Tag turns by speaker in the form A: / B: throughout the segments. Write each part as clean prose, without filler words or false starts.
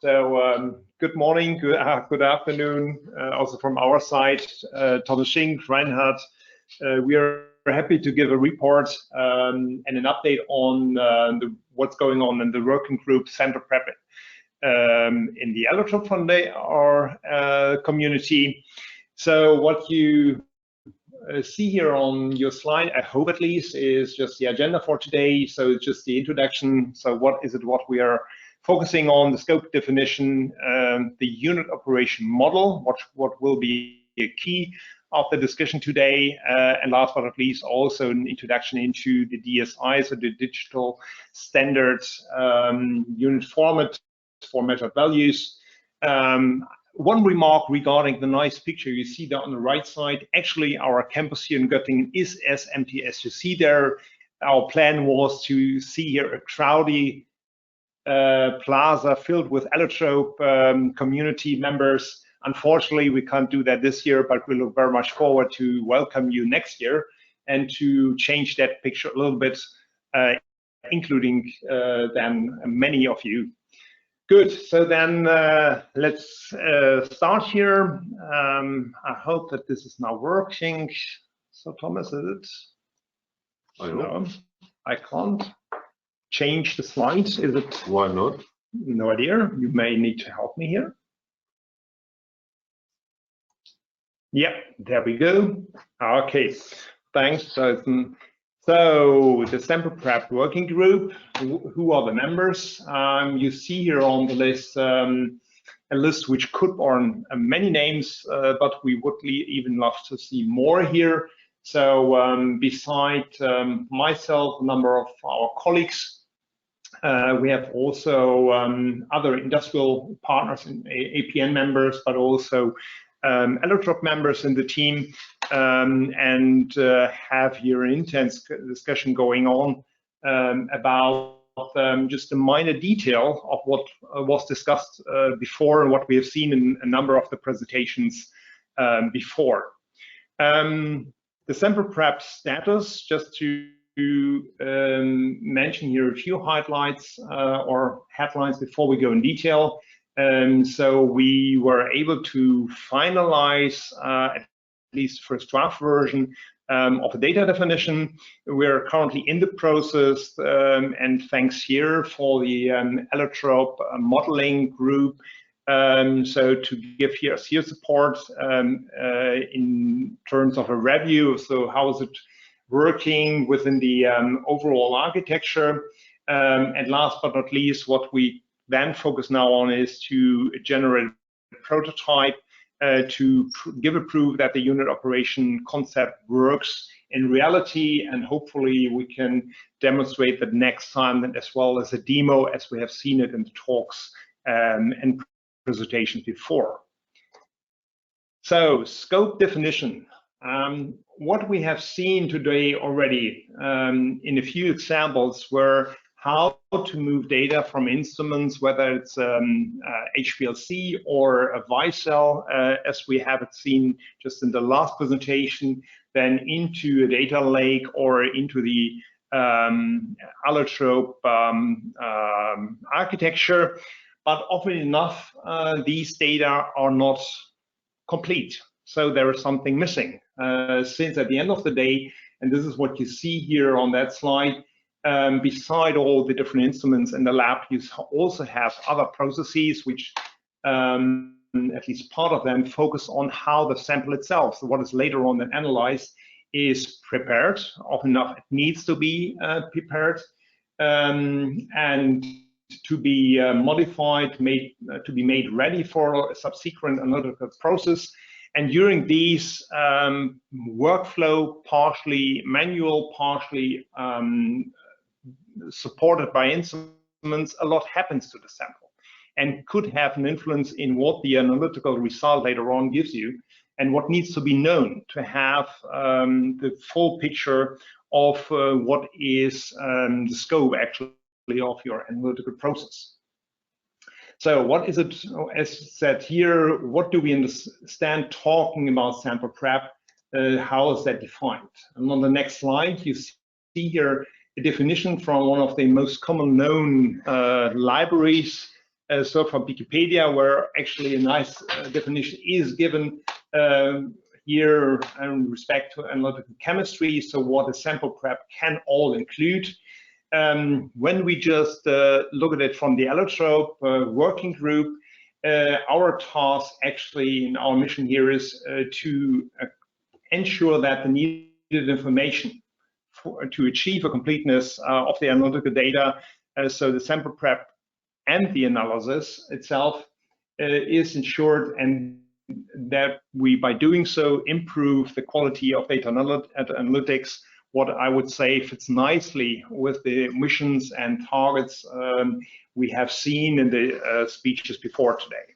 A: Good morning, good afternoon, also from our side. Thomas Schink, Reinhard. We are happy to give a report and an update on what's going on in the working group Sample Prep in the Allotrope Foundation or community. So what you see here on your slide, I hope at least, is just the agenda for today. So it's just the introduction. So what is it what we are focusing on, the scope definition, the unit operation model, what will be a key of the discussion today, and last but not least, also an introduction into the DSI, so the digital standards unit format for measured values. One remark regarding the nice picture you see there on the right side. Actually, our campus here in Göttingen is as empty as you see there. Our plan was to see here a crowded plaza filled with Allotrope community members. Unfortunately, we can't do that this year, but we look very much forward to welcome you next year and to change that picture a little bit, including then many of you. Good, so then let's start here. I hope that this is now working. So Thomas, is it? No, I can't change the slides. Is it?
B: Why not?
A: No idea. You may need to help me here. Yep, there we go. Okay, thanks. So the sample prep working group, who are the members? You see here on the list a list which could earn many names, but we would even love to see more here. So beside myself, a number of our colleagues, we have also other industrial partners and APN members, but also Allotrope members in the team, and have here an intense discussion going on about just a minor detail of what was discussed before and what we have seen in a number of the presentations before. The sample prep status, just to mention here a few highlights or headlines before we go in detail. So we were able to finalize at least first draft version of a data definition. We're currently in the process, and thanks here for the Allotrope modeling group. So to give here support in terms of a review. So how is it working within the overall architecture? And last but not least, what we then focus now on is to generate a prototype to give a proof that the unit operation concept works in reality, and hopefully we can demonstrate that next time, as well as a demo as we have seen it in the talks and presentations before. So scope definition. What we have seen today already in a few examples were how to move data from instruments, whether it's HPLC or a ViCell, as we have it seen just in the last presentation, then into a data lake or into the Allotrope architecture. But often enough, these data are not complete. So there is something missing. Since at the end of the day, and this is what you see here on that slide, beside all the different instruments in the lab, you also have other processes which, at least part of them, focus on how the sample itself, so what is later on then analyzed, is prepared. Often enough, it needs to be prepared and to be modified, to be made ready for a subsequent analytical process. And during these workflow, partially manual, partially supported by instruments, a lot happens to the sample and could have an influence in what the analytical result later on gives you and what needs to be known to have the full picture of what is the scope actually of your analytical process. So what is it, as said here, what do we understand talking about sample prep? How is that defined? And on the next slide, you see here a definition from one of the most common known libraries So from Wikipedia, where actually a nice definition is given here in respect to analytical chemistry, so what a sample prep can all include. When we just look at it from the Allotrope working group, our task actually in our mission here is to ensure that the needed information to achieve a completeness of the analytical data, so the sample prep and the analysis itself is ensured, and that we, by doing so, improve the quality of data analytics. What I would say fits nicely with the missions and targets we have seen in the speeches before today.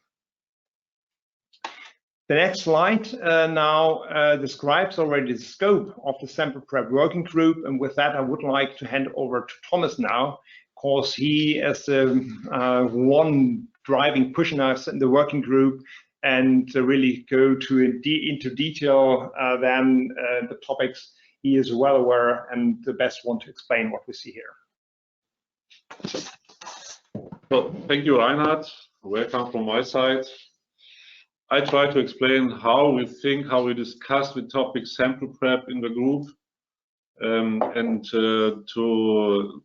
A: The next slide now describes already the scope of the sample prep working group, and with that I would like to hand over to Thomas now, because he is the one driving, pushing us in the working group, and to really go into detail than the topics he is well aware and the best one to explain what we see here.
B: Well, thank you, Reinhard. Welcome from my side. I try to explain how we think, how we discuss the topic sample prep in the group, and to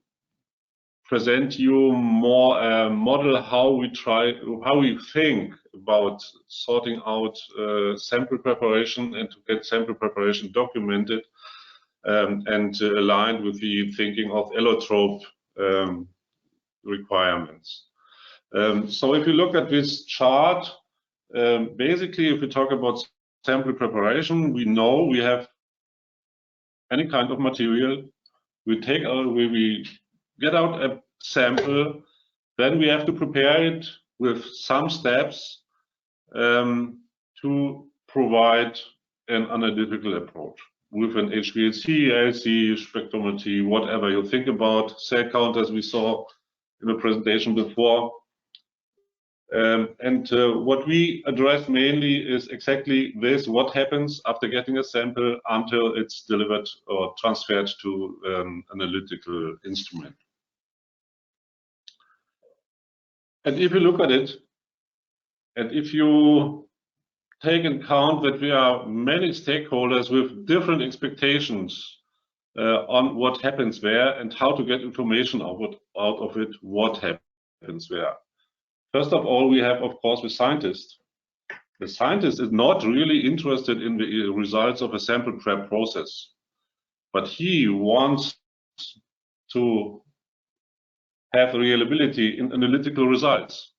B: present you more a model how we think about sorting out sample preparation and to get sample preparation documented and aligned with the thinking of allotrope requirements. So if you look at this chart, basically if we talk about sample preparation, we know we have any kind of material. We get out a sample, then we have to prepare it with some steps to provide an analytical approach with an HPLC, LC, spectrometry, whatever you think about, cell counters we saw in the presentation before. What we address mainly is exactly this: what happens after getting a sample until it's delivered or transferred to an analytical instrument. And if you look at it, and if you take into account that we are many stakeholders with different expectations on what happens there and how to get information out of it, what happens there. First of all, we have, of course, the scientist. The scientist is not really interested in the results of a sample prep process, but he wants to have reliability in analytical results.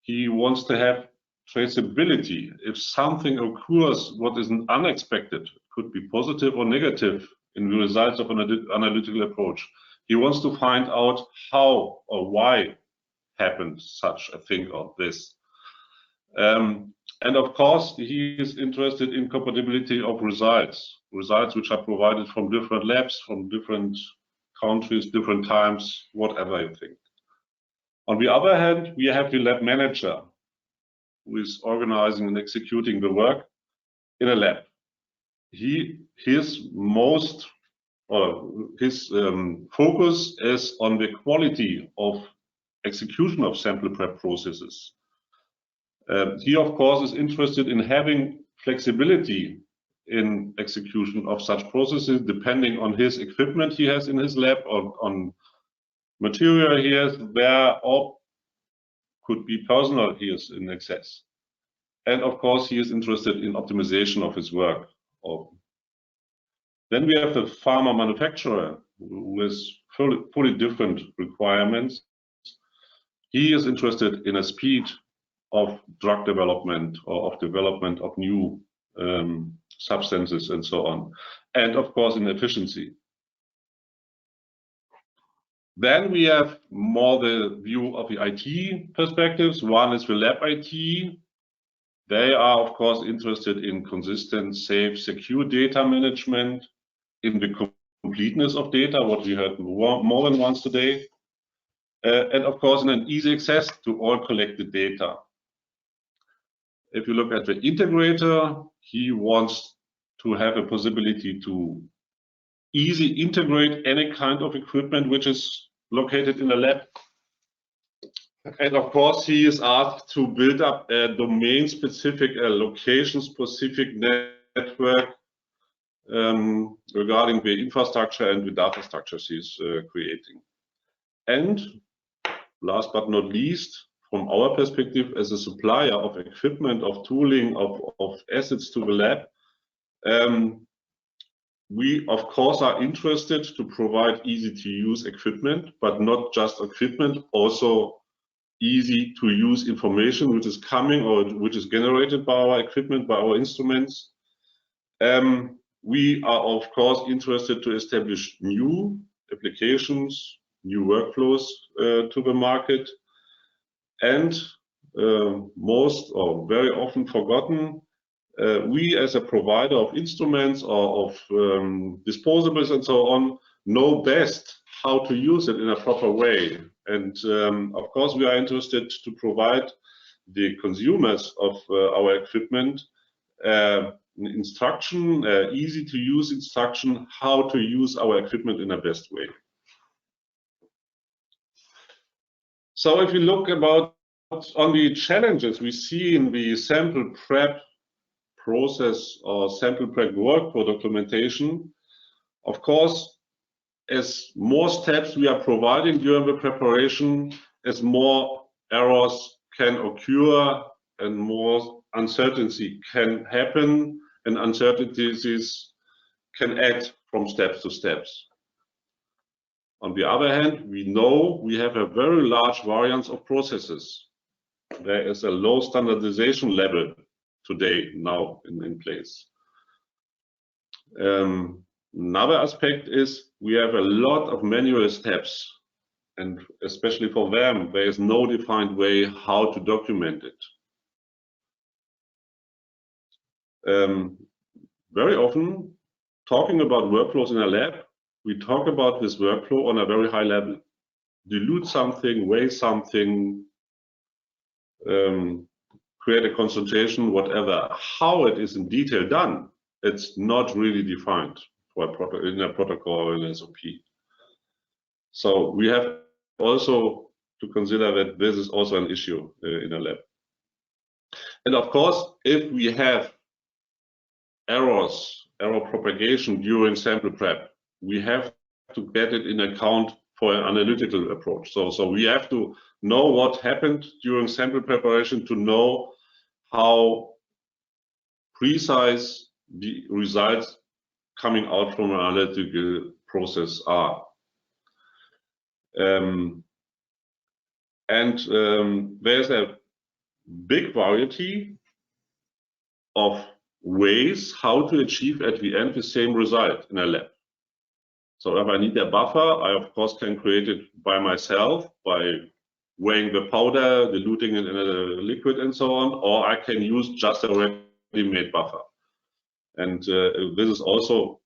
B: He wants to have traceability. If something occurs what is unexpected, could be positive or negative in the results of an analytical approach, he wants to find out how or why happened such a thing or this. And of course, he is interested in compatibility of results which are provided from different labs, from different countries, different times, whatever you think. On the other hand, we have the lab manager who is organizing and executing the work in a lab. His focus is on the quality of execution of sample prep processes. He, of course, is interested in having flexibility in execution of such processes, depending on his equipment he has in his lab, on material he has there, or could be personnel he is in excess. And of course, he is interested in optimization of his work. Then we have the pharma manufacturer with fully different requirements. He is interested in a speed of drug development or of development of new substances and so on, and of course in efficiency. Then we have more the view of the IT perspectives. One is the lab IT. They are of course interested in consistent, safe, secure data management, in the completeness of data, what we heard more than once today, and of course in an easy access to all collected data. If you look at the integrator, he wants to have a possibility to easily integrate any kind of equipment which is located in a lab. And of course, he is asked to build up a domain-specific, a location-specific network regarding the infrastructure and the data structures he's creating. And last but not least, from our perspective as a supplier of equipment, of tooling, of assets to the lab, we of course are interested to provide easy to use equipment, but not just equipment, also easy to use information which is coming or which is generated by our equipment, by our instruments. We are of course interested to establish new applications, new workflows to the market, and most or very often forgotten, we as a provider of instruments or of disposables and so on know best how to use it in a proper way. And of course we are interested to provide the consumers of our equipment instruction, easy to use instruction, how to use our equipment in the best way. So if you look about on the challenges we see in the sample prep process or sample prep workflow documentation, of course, as more steps we are providing during the preparation, as more errors can occur and more uncertainty can happen, and uncertainties can add from steps to steps. On the other hand, we know we have a very large variance of processes. There is a low standardization level today now in place. Another aspect is we have a lot of manual steps, and especially for them, there is no defined way how to document it. Very often, talking about workflows in a lab, we talk about this workflow on a very high level. Dilute something, weigh something, create a concentration, whatever. How it is in detail done, it's not really defined for in a protocol or an SOP. So we have also to consider that this is also an issue in a lab. And of course, if we have error propagation during sample prep, we have to get it in account for an analytical approach. So we have to know what happened during sample preparation to know how precise the results coming out from an analytical process are. There's a big variety of ways how to achieve at the end the same result in a lab. So if I need a buffer, I of course can create it by myself by weighing the powder, diluting it in a liquid and so on, or I can use just a ready-made buffer. And this is also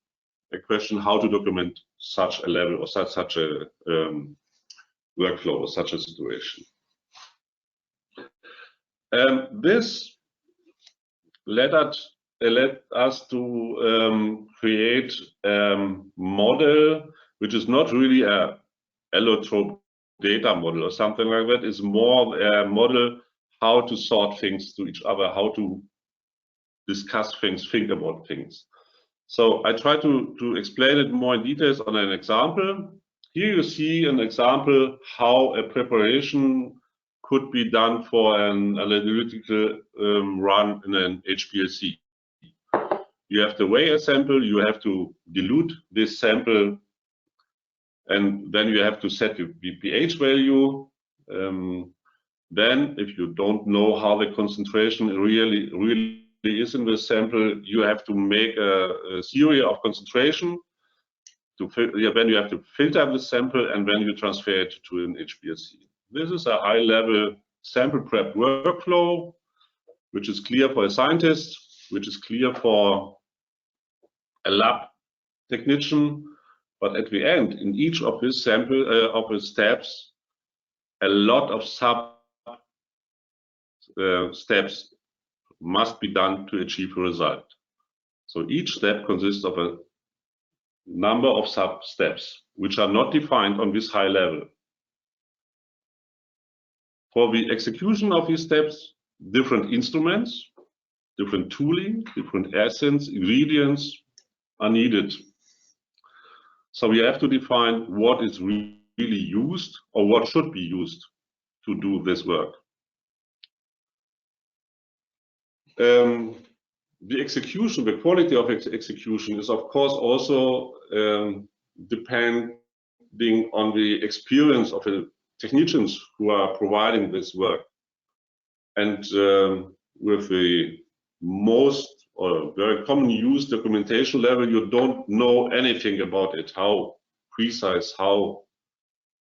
B: a question how to document such a level or such a workflow or such a situation. This led us to create a model which is not really a allotrope data model or something like that. It's more a model how to sort things to each other, how to discuss things, think about things. So I try to explain it more in details on an example. Here you see an example how a preparation could be done for an analytical run in an HPLC. You have to weigh a sample, you have to dilute this sample, and then you have to set the pH value. Then, if you don't know how the concentration really is in the sample, you have to make a series of concentration. Then you have to filter the sample, and then you transfer it to an HPLC. This is a high-level sample prep workflow, which is clear for a scientist, which is clear for a lab technician. But at the end, in each of his steps, a lot of steps must be done to achieve a result. So each step consists of a number of sub-steps, which are not defined on this high level. For the execution of these steps, different instruments, different tooling, different essence, ingredients are needed. So we have to define what is really used or what should be used to do this work. The execution, the quality of execution is of course also depending on the experience of the technicians who are providing this work. And with the most or very common use documentation level, you don't know anything about it, how precise, how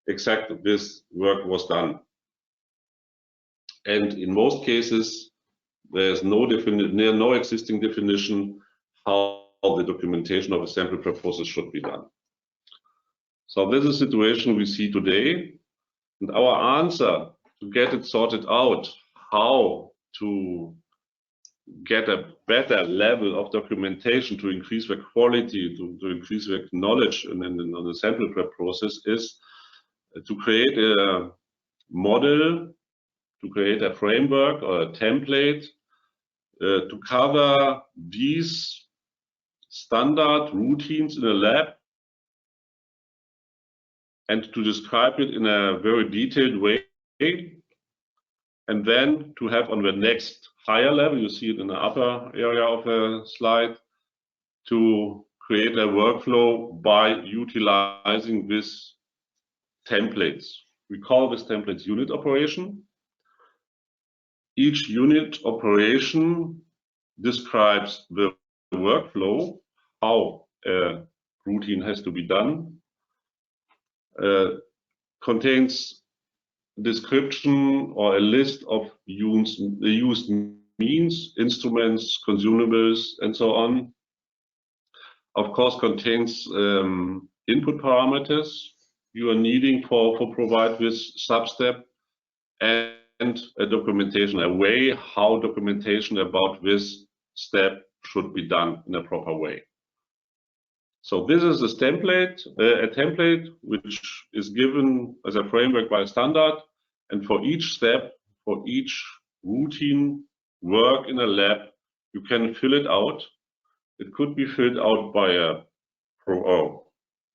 B: exact this work was done. And in most cases, there's no existing definition how the documentation of a sample prep process should be done. So this is the situation we see today. And our answer to get it sorted out, how to get a better level of documentation to increase the quality, to increase the knowledge on the sample prep process, is to create a model, to create a framework or a template to cover these standard routines in a lab and to describe it in a very detailed way, and then to have on the next higher level, you see it in the upper area of the slide, to create a workflow by utilizing these templates. We call these templates unit operation. Each unit operation describes the workflow, how a routine has to be done, contains description or a list of used means, instruments, consumables, and so on. Of course, contains input parameters you are needing for provide this sub-step, and a documentation, a way how documentation about this step should be done in a proper way. So this is a template which is given as a framework by standard, and for each step, for each routine work in a lab, you can fill it out. It could be filled out by a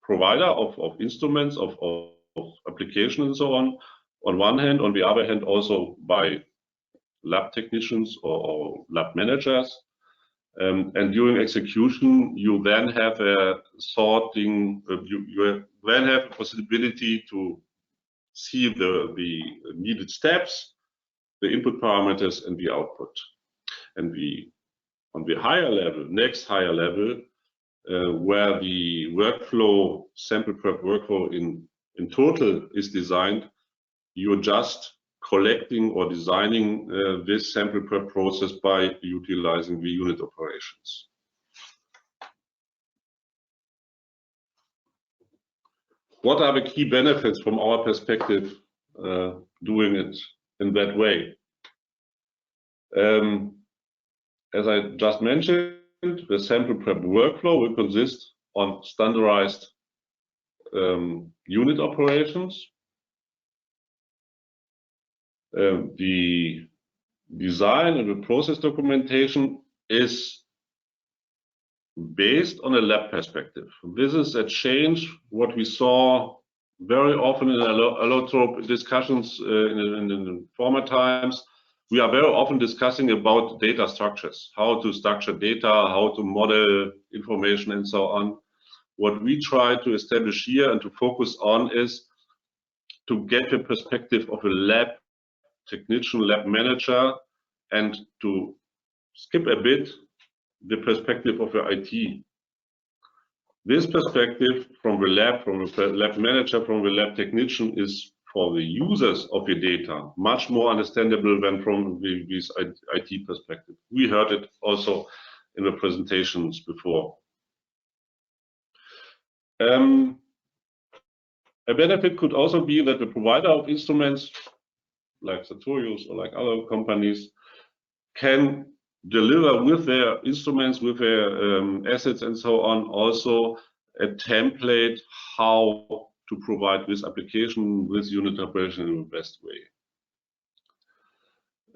B: provider of instruments, of application and so on one hand. On the other hand, also by lab technicians or lab managers. And during execution, you then have a sorting, you then have a possibility to see the needed steps, the input parameters, and the output. And on the higher level, next higher level, where the workflow, sample prep workflow in total is designed, you're just collecting or designing this sample prep process by utilizing the unit operations. What are the key benefits from our perspective doing it in that way? As I just mentioned, the sample prep workflow will consist on standardized unit operations. The design and the process documentation is based on a lab perspective. This is a change what we saw very often in allotrope discussions in former times. We are very often discussing about data structures, how to structure data, how to model information, and so on. What we try to establish here and to focus on is to get the perspective of a lab technician, lab manager, and to skip a bit the perspective of the IT. This perspective from the lab manager, from the lab technician, is for the users of the data much more understandable than from this IT perspective. We heard it also in the presentations before. A benefit could also be that the provider of instruments, like Sartorius or like other companies, can deliver with their instruments, with their assets and so on, also a template how to provide this application, this unit operation in the best way.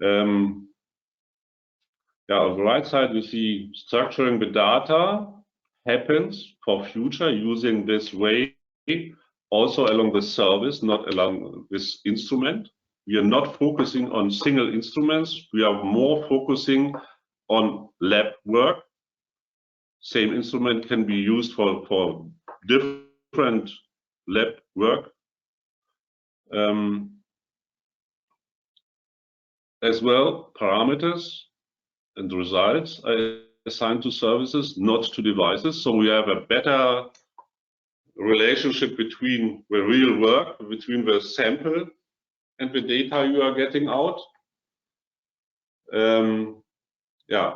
B: On the right side, we see structuring the data happens for future using this way, also along the service, not along this instrument. We are not focusing on single instruments. We are more focusing on lab work. Same instrument can be used for different lab work. As well, parameters and results are assigned to services, not to devices. So we have a better relationship between the real work, between the sample and the data you are getting out.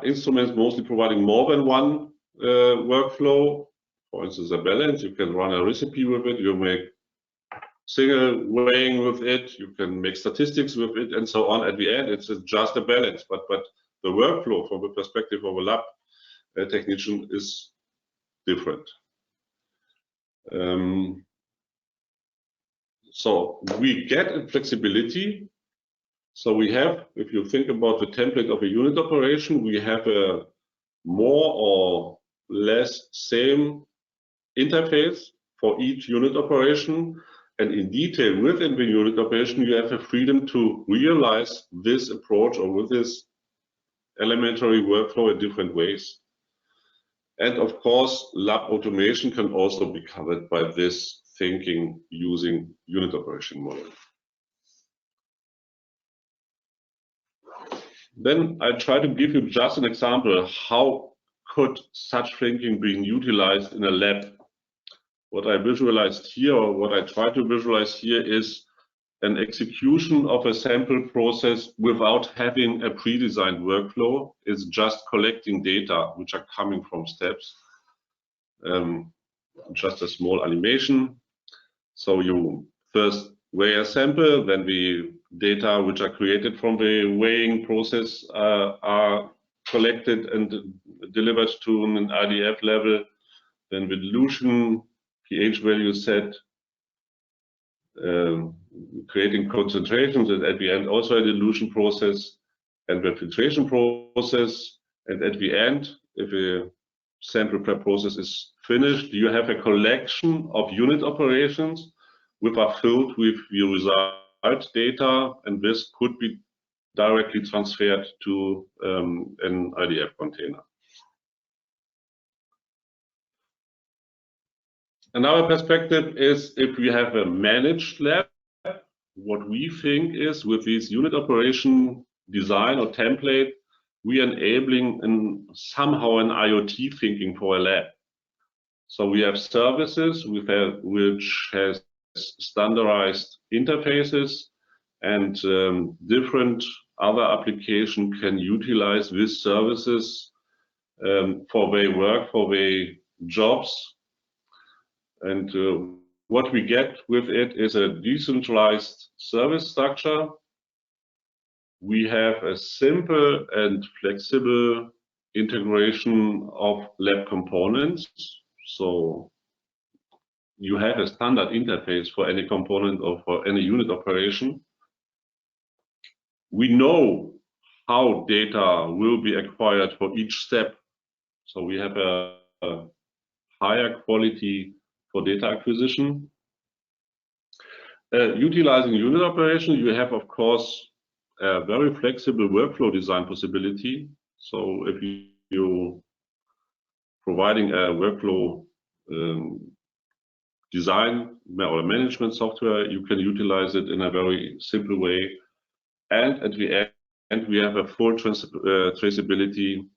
B: Instruments mostly providing more than one workflow. For instance, a balance, you can run a recipe with it, you make single weighing with it, you can make statistics with it, and so on. At the end, it's just a balance, but the workflow from the perspective of a lab technician is different. So we get flexibility. So we have, if you think about the template of a unit operation, we have a more or less same interface for each unit operation. And in detail within the unit operation, you have a freedom to realize this approach or with this elementary workflow in different ways. And of course, lab automation can also be covered by this thinking using unit operation model. Then I try to give you just an example. How could such thinking be utilized in a lab? What I visualized here, or what I try to visualize here, is an execution of a sample process without having a pre-designed workflow. It's just collecting data which are coming from steps. Just a small animation. So you first weigh a sample, then the data which are created from the weighing process are collected and delivered to an IDF level. Then the dilution, pH value set, creating concentrations, and at the end also a dilution process and the filtration process. And at the end, if a sample prep process is finished, you have a collection of unit operations which are filled with the result data, and this could be directly transferred to an IDF container. Another perspective is if we have a managed lab, what we think is with this unit operation design or template, we are enabling somehow an IoT thinking for a lab. So we have services which has standardized interfaces, and different other applications can utilize these services for their work, for their jobs. And what we get with it is a decentralized service structure. We have a simple and flexible integration of lab components. So you have a standard interface for any component or for any unit operation. We know how data will be acquired for each step. So we have a higher quality for data acquisition. Utilizing unit operation, you have, of course, a very flexible workflow design possibility. So if you providing a workflow design or management software, you can utilize it in a very simple way. And at the end, we have a full traceability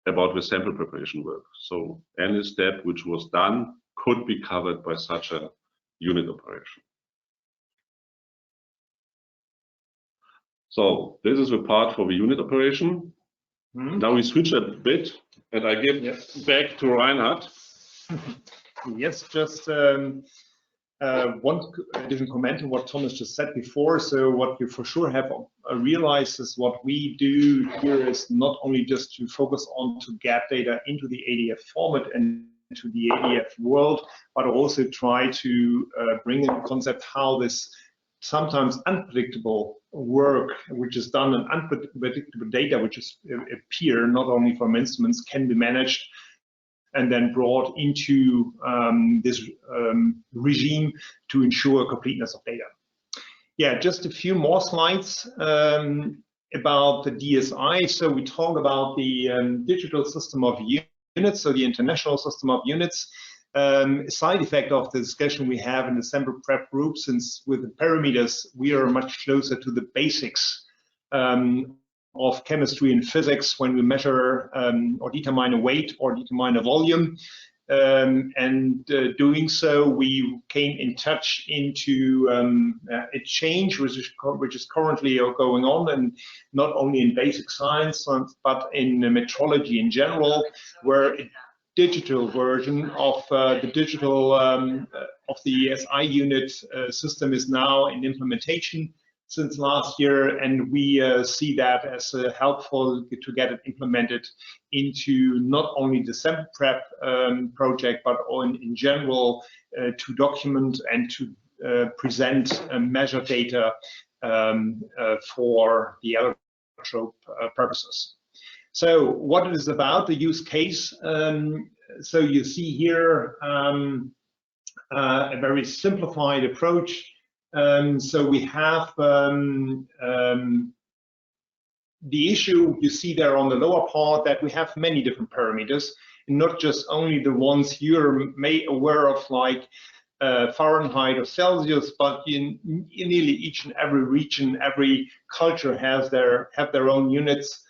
B: about the sample preparation work. So any step which was done could be covered by such a unit operation. So this is the part for the unit operation. Now we switch a bit, and I give back to Reinhard.
A: Yes, just one additional comment on what Thomas just said before. So what you for sure have realized is what we do here is not only just to focus on to get data into the ADF format and to the ADF world, but also try to bring in the concept how this sometimes unpredictable work which is done on unpredictable data, which is appear not only from instruments, can be managed and then brought into this regime to ensure completeness of data. Yeah, just a few more slides about the DSI. So we talk about the digital system of units, so the international system of units. A side effect of the discussion we have in the sample prep group, since with the parameters we are much closer to the basics of chemistry and physics when we measure or determine a weight or determine a volume. Doing so, we came in touch into a change which is currently going on, and not only in basic science but in metrology in general, where a digital version of the digital of the SI unit system is now in implementation since last year, and we see that as helpful to get it implemented into not only the sample prep project, but in general to document and to present measure data for the allotrope purposes. So what it is about, the use case, so you see here a very simplified approach. So we have the issue you see there on the lower part, that we have many different parameters, and not just only the ones you're aware of, like Fahrenheit or Celsius, but in nearly each and every region, every culture have their own units,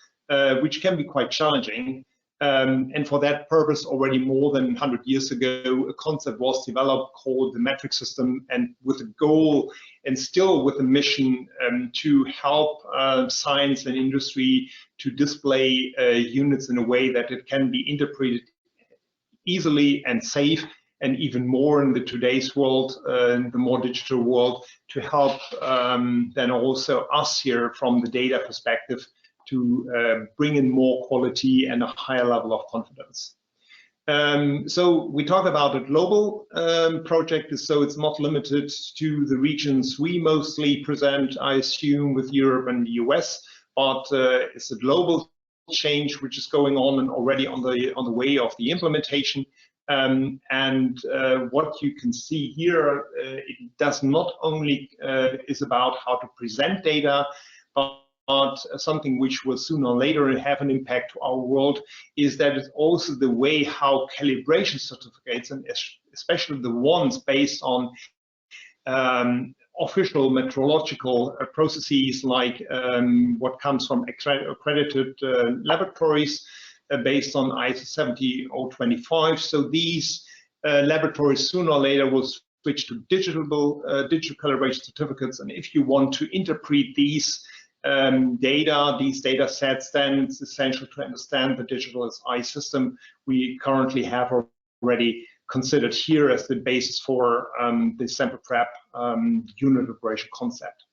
A: which can be quite challenging. And for that purpose, already more than 100 years ago, a concept was developed called the metric system, and with a goal and still with a mission to help science and industry to display units in a way that it can be interpreted easily and safe, and even more in the today's world, the more digital world, to help then also us here from the data perspective to bring in more quality and a higher level of confidence. So we talk about a global project, so it's not limited to the regions we mostly present, I assume, with Europe and the US, but it's a global change which is going on and already on the way of the implementation. What you can see here, it does not only is about how to present data, but something which will sooner or later have an impact to our world, is that it's also the way how calibration certificates, and especially the ones based on official metrological processes, like what comes from accredited laboratories based on ISO 17025. So these laboratories sooner or later will switch to digital calibration certificates, and if you want to interpret these these data sets, then it's essential to understand the digital SI system we currently have already considered here as the basis for the sample prep unit operation concept.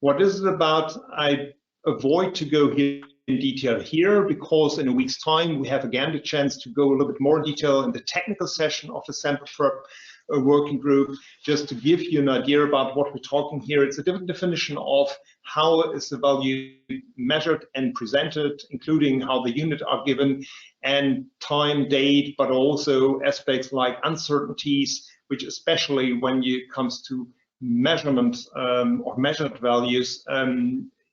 A: What is it about? I avoid to go here in detail here, because in a week's time we have again the chance to go a little bit more in detail in the technical session of the sample prep working group. Just to give you an idea about what we're talking here, it's a different definition of how is the value measured and presented, including how the unit are given and time, date, but also aspects like uncertainties, which especially when it comes to measurement or measured values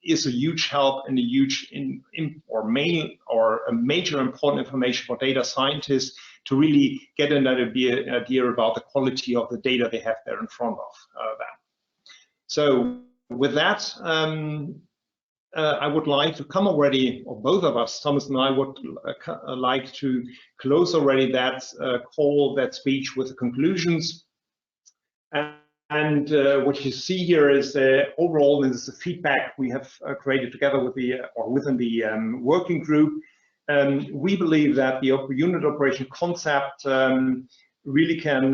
A: is a huge help and a huge a major important information for data scientists to really get an idea about the quality of the data they have there in front of them. So with that, I would like to come already, or both of us, Thomas and I, would like to close already that that speech with the conclusions. And what you see here is overall, this is the feedback we have created together with within the working group. We believe that the unit operation concept really can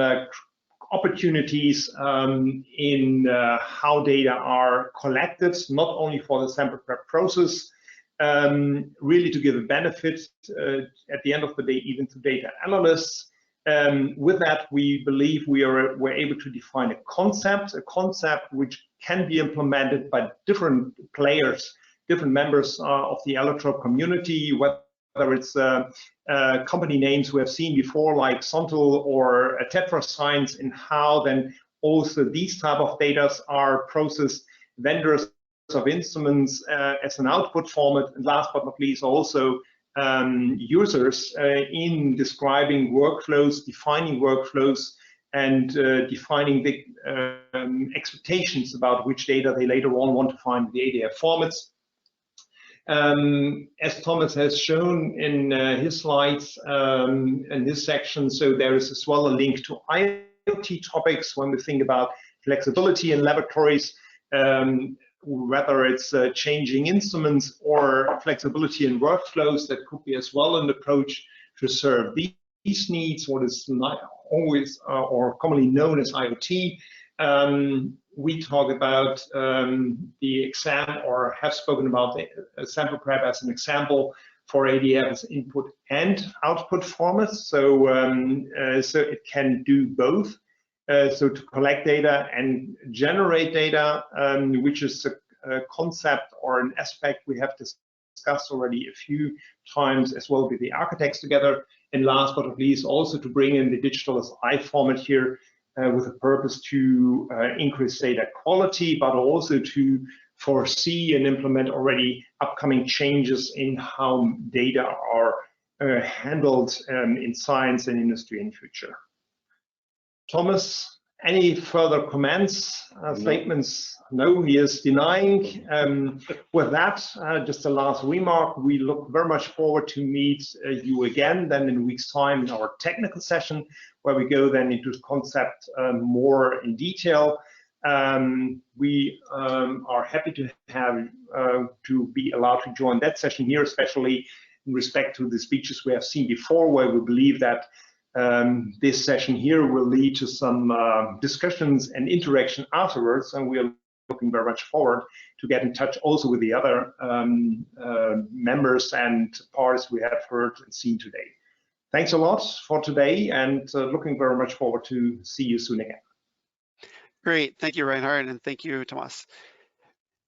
A: opportunities in how data are collected, not only for the sample prep process, really to give a benefit at the end of the day, even to data analysts, With that, we believe we're able to define a concept which can be implemented by different players, different members of the Allotrope community, whether it's company names we have seen before, like Sontel or Tetra Science, in how then also these type of data are processed, vendors of instruments as an output format, and last but not least also users in describing workflows, defining workflows, and defining the expectations about which data they later on want to find in the ADF formats. As Thomas has shown in his slides in his section, so there is as well a link to IoT topics when we think about flexibility in laboratories, whether it's changing instruments or flexibility in workflows. That could be as well an approach to serve these needs, what is not always or commonly known as IoT. We talk about the exam, or have spoken about the sample prep as an example for ADF as input and output formats. So, so it can do both. So to collect data and generate data, which is a concept or an aspect we have discussed already a few times as well with the architects together. And last but not least, also to bring in the digital as I format here with a purpose to increase data quality, but also to foresee and implement already upcoming changes in how data are handled in science and industry in the future. Thomas, any further comments, statements? No, he is denying. With that, just a last remark, we look very much forward to meet you again then in a week's time in our technical session, where we go then into the concept more in detail. We are happy to have to be allowed to join that session here, especially in respect to the speeches we have seen before, where we believe that this session here will lead to some discussions and interaction afterwards, and we are looking very much forward to get in touch also with the other members and parties we have heard and seen today. Thanks a lot for today, and looking very much forward to see you soon again.
C: Great, thank you, Reinhard, and thank you, Thomas.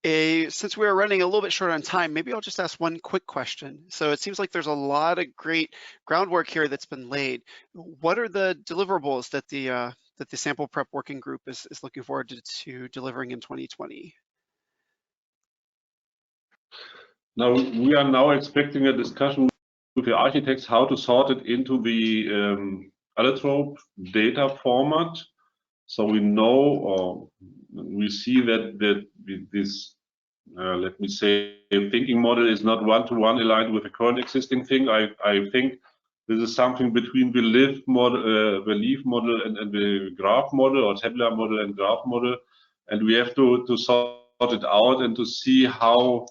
C: Since we're running a little bit short on time, maybe I'll just ask one quick question. So it seems like there's a lot of great groundwork here that's been laid. What are the deliverables that the sample prep working group is looking forward to delivering in 2020?
B: Now, we are now expecting a discussion with the architects how to sort it into the Allotrope data format. So we know, or we see that this, let me say, thinking model is not one-to-one aligned with the current existing thing. I think this is something between the leaf model and the graph model, or tabular model and graph model, and we have to sort it out and to see how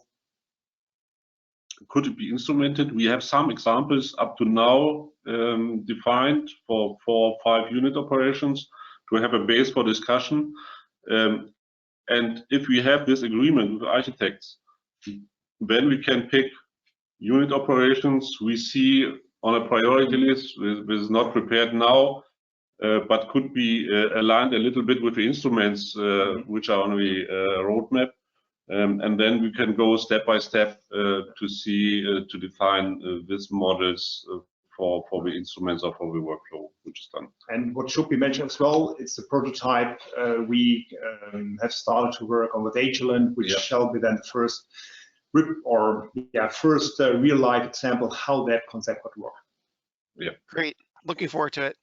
B: could it be instrumented. We have some examples up to now defined for 4 or 5 unit operations to have a base for discussion. And if we have this agreement with architects, then we can pick unit operations we see on a priority list, which is not prepared now, but could be aligned a little bit with the instruments which are on the roadmap. And then we can go step by step to see, to define these models for the instruments or for the workflow which is done. And what should be mentioned as well, it's a prototype we have started to work on with Agilent, which shall be then the first real life example how that concept would work.
C: Great, looking forward to it.